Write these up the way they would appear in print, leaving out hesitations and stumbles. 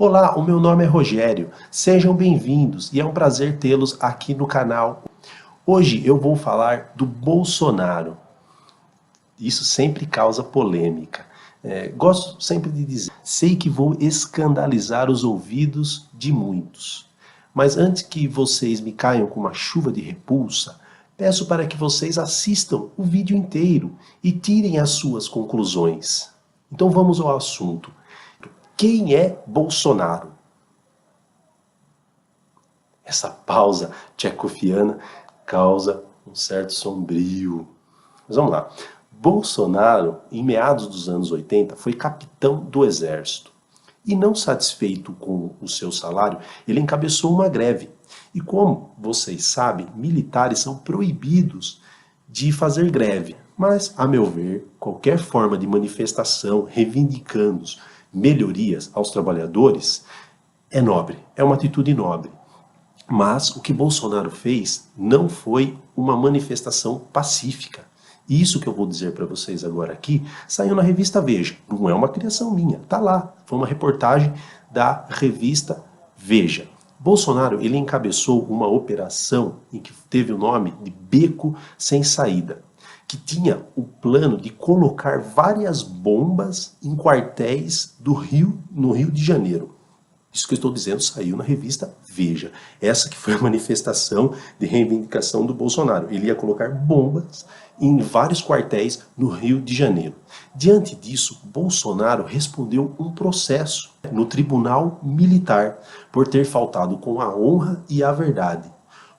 Olá, o meu nome é Rogério, sejam bem-vindos e é um prazer tê-los aqui no canal. Hoje eu vou falar do Bolsonaro. Isso sempre causa polêmica. Gosto sempre de dizer, sei que vou escandalizar os ouvidos de muitos. Mas antes que vocês me caiam com uma chuva de repulsa, peço para que vocês assistam o vídeo inteiro e tirem as suas conclusões. Então vamos ao assunto. Quem é Bolsonaro? Essa pausa tchecoviana causa um certo sombrio. Mas vamos lá. Bolsonaro, em meados dos anos 80, foi capitão do exército. E não satisfeito com o seu salário, ele encabeçou uma greve. E como vocês sabem, militares são proibidos de fazer greve. Mas, a meu ver, qualquer forma de manifestação reivindicando melhorias aos trabalhadores é nobre, é uma atitude nobre. Mas o que Bolsonaro fez não foi uma manifestação pacífica. Isso que eu vou dizer para vocês agora aqui saiu na revista Veja. Não é uma criação minha, tá lá. Foi uma reportagem da revista Veja. Bolsonaro, ele encabeçou uma operação em que teve o nome de Beco Sem Saída, que tinha o plano de colocar várias bombas em quartéis no Rio de Janeiro. Isso que eu estou dizendo saiu na revista Veja. Essa que foi a manifestação de reivindicação do Bolsonaro. Ele ia colocar bombas em vários quartéis no Rio de Janeiro. Diante disso, Bolsonaro respondeu um processo no Tribunal Militar por ter faltado com a honra e a verdade.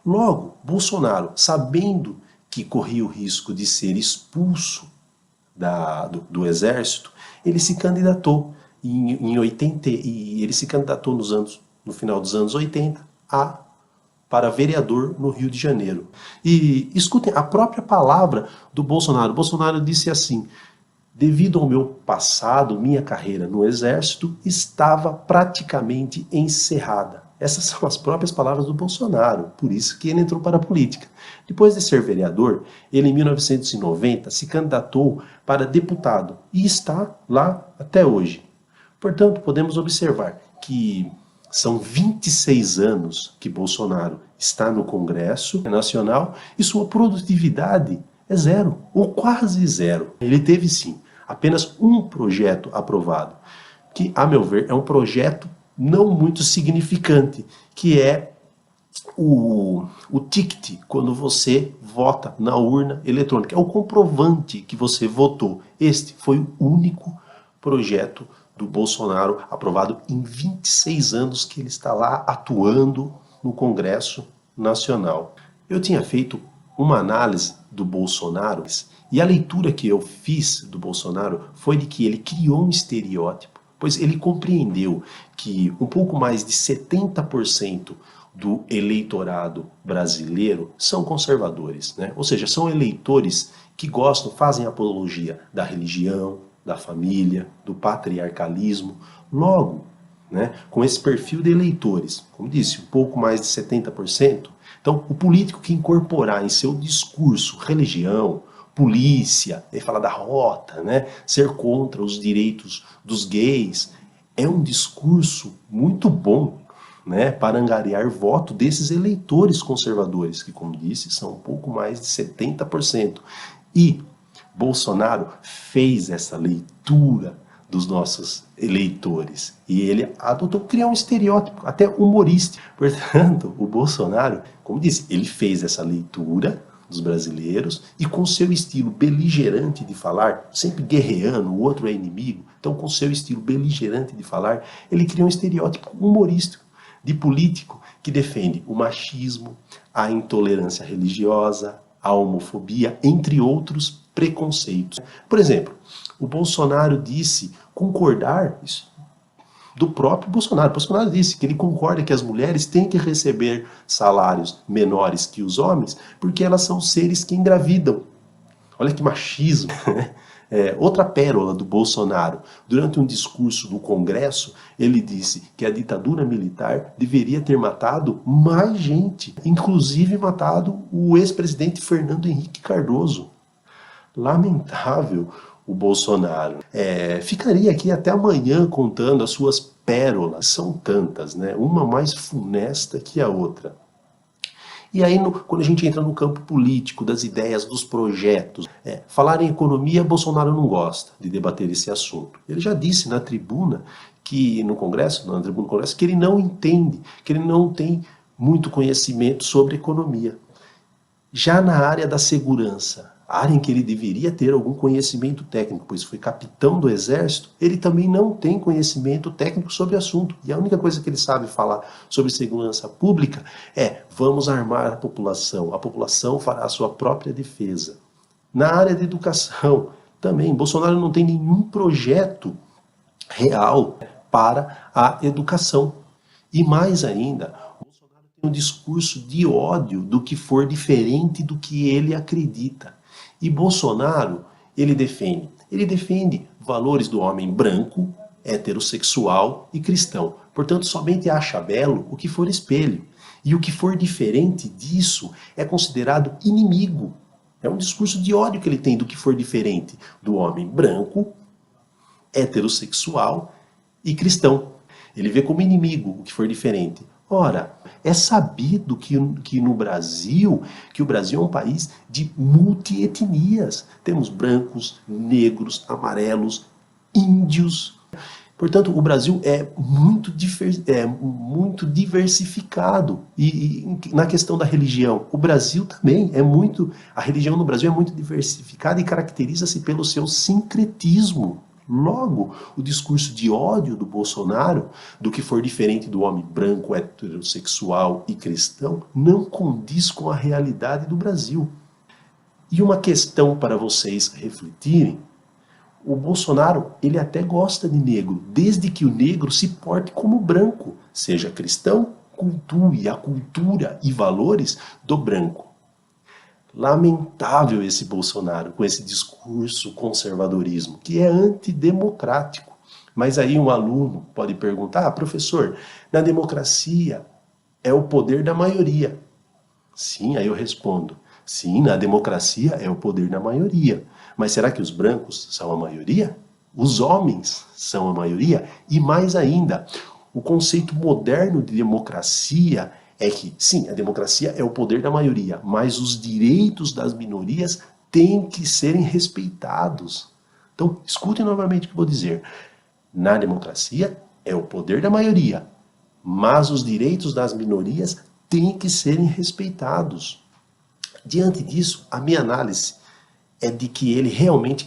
Logo, Bolsonaro, sabendo que corria o risco de ser expulso do exército, ele se candidatou ele se candidatou no final dos anos 80 para vereador no Rio de Janeiro. E escutem a própria palavra do Bolsonaro. Bolsonaro disse assim: devido ao meu passado, minha carreira no exército estava praticamente encerrada. Essas são as próprias palavras do Bolsonaro, por isso que ele entrou para a política. Depois de ser vereador, ele em 1990 se candidatou para deputado e está lá até hoje. Portanto, podemos observar que são 26 anos que Bolsonaro está no Congresso Nacional e sua produtividade é zero, ou quase zero. Ele teve sim apenas um projeto aprovado, que, a meu ver, é um projeto não muito significante, que é o ticket, quando você vota na urna eletrônica. É o comprovante que você votou. Este foi o único projeto do Bolsonaro aprovado em 26 anos que ele está lá atuando no Congresso Nacional. Eu tinha feito uma análise do Bolsonaro e a leitura que eu fiz do Bolsonaro foi de que ele criou um estereótipo, pois ele compreendeu que um pouco mais de 70% do eleitorado brasileiro são conservadores, né? Ou seja, são eleitores que gostam, fazem apologia da religião, da família, do patriarcalismo. Logo, né, com esse perfil de eleitores, como disse, um pouco mais de 70%, então o político que incorporar em seu discurso religião, polícia, ele fala da rota, né, ser contra os direitos dos gays, é um discurso muito bom, né, para angariar voto desses eleitores conservadores, que, como disse, são um pouco mais de 70%. E Bolsonaro fez essa leitura dos nossos eleitores e ele criou um estereótipo, até humorístico. Portanto, o Bolsonaro, como disse, ele fez essa leitura dos brasileiros e com seu estilo beligerante de falar, sempre guerreando, o outro é inimigo, então com seu estilo beligerante de falar, ele criou um estereótipo humorístico de político que defende o machismo, a intolerância religiosa, a homofobia, entre outros preconceitos. Por exemplo, o Bolsonaro disse concordar, do próprio Bolsonaro. O Bolsonaro disse que ele concorda que as mulheres têm que receber salários menores que os homens porque elas são seres que engravidam. Olha que machismo. Outra pérola do Bolsonaro. Durante um discurso no Congresso, ele disse que a ditadura militar deveria ter matado mais gente, inclusive matado o ex-presidente Fernando Henrique Cardoso. Lamentável o Bolsonaro. Ficaria aqui até amanhã contando as suas pérolas, são tantas, né? Uma mais funesta que a outra. E aí, quando a gente entra no campo político, das ideias, dos projetos, falar em economia, Bolsonaro não gosta de debater esse assunto. Ele já disse na tribuna, no Congresso, que ele não entende, que ele não tem muito conhecimento sobre economia. Já na área da segurança, a área em que ele deveria ter algum conhecimento técnico, pois foi capitão do Exército, ele também não tem conhecimento técnico sobre o assunto. E a única coisa que ele sabe falar sobre segurança pública é: vamos armar a população fará a sua própria defesa. Na área da educação, também, Bolsonaro não tem nenhum projeto real para a educação. E mais ainda, Bolsonaro tem um discurso de ódio do que for diferente do que ele acredita. E Bolsonaro, ele defende valores do homem branco, heterossexual e cristão. Portanto, somente acha belo o que for espelho. E o que for diferente disso é considerado inimigo. É um discurso de ódio que ele tem do que for diferente do homem branco, heterossexual e cristão. Ele vê como inimigo o que for diferente. Ora, é sabido que no Brasil, que o Brasil é um país de multietnias. Temos brancos, negros, amarelos, índios. Portanto, o Brasil é muito diversificado. E na questão da religião, o Brasil também a religião no Brasil é muito diversificada e caracteriza-se pelo seu sincretismo. Logo, o discurso de ódio do Bolsonaro, do que for diferente do homem branco, heterossexual e cristão, não condiz com a realidade do Brasil. E uma questão para vocês refletirem: o Bolsonaro, ele até gosta de negro, desde que o negro se porte como branco, seja cristão, cultue a cultura e valores do branco. Lamentável esse Bolsonaro com esse discurso conservadorismo, que é antidemocrático. Mas aí um aluno pode perguntar: professor, na democracia é o poder da maioria. Sim, aí eu respondo: sim, na democracia é o poder da maioria. Mas será que os brancos são a maioria? Os homens são a maioria? E mais ainda, o conceito moderno de democracia é que, sim, a democracia é o poder da maioria, mas os direitos das minorias têm que serem respeitados. Então, escutem novamente o que eu vou dizer. Na democracia é o poder da maioria, mas os direitos das minorias têm que serem respeitados. Diante disso, a minha análise é de que ele realmente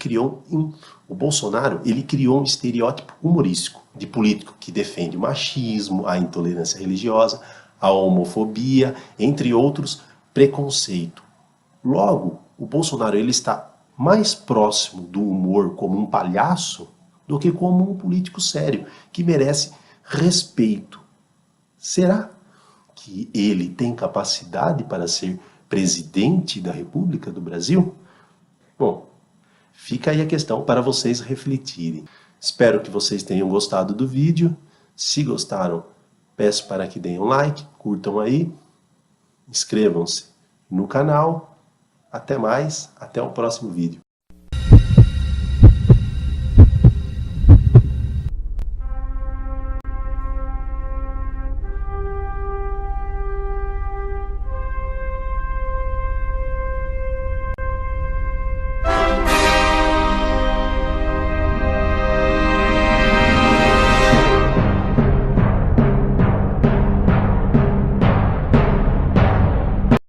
o Bolsonaro, ele criou um estereótipo humorístico de político que defende o machismo, a intolerância religiosa, a homofobia, entre outros, preconceito. Logo, o Bolsonaro, ele está mais próximo do humor como um palhaço do que como um político sério, que merece respeito. Será que ele tem capacidade para ser presidente da República do Brasil? Bom, fica aí a questão para vocês refletirem. Espero que vocês tenham gostado do vídeo. Se gostaram, peço para que deem um like, curtam aí, inscrevam-se no canal. Até mais, até o próximo vídeo.